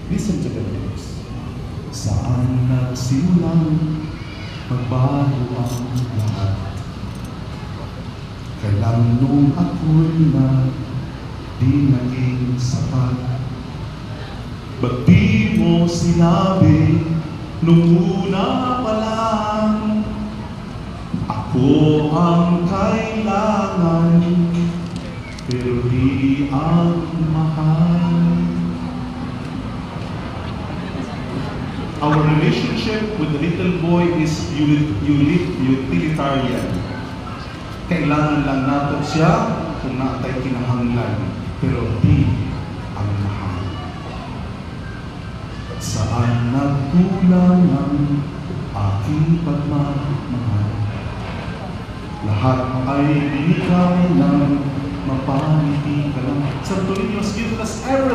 Listen to the lyrics. Saan nagsimulang magbago ang lahat? Kailan nung ako'y na di naging sapat? Ba't di mo sinabi nung una pa lang ako ang kailangan, pero di ang mahal? Our relationship with the little boy is utilitarian. Kailangan lang natin siya kung natay kinahanglan, pero di ang mahal. Saan nagkulang ang aking pagmamahal? Lahat ay binigay ng mapaniti ka lang. Santo Niños, give us everything.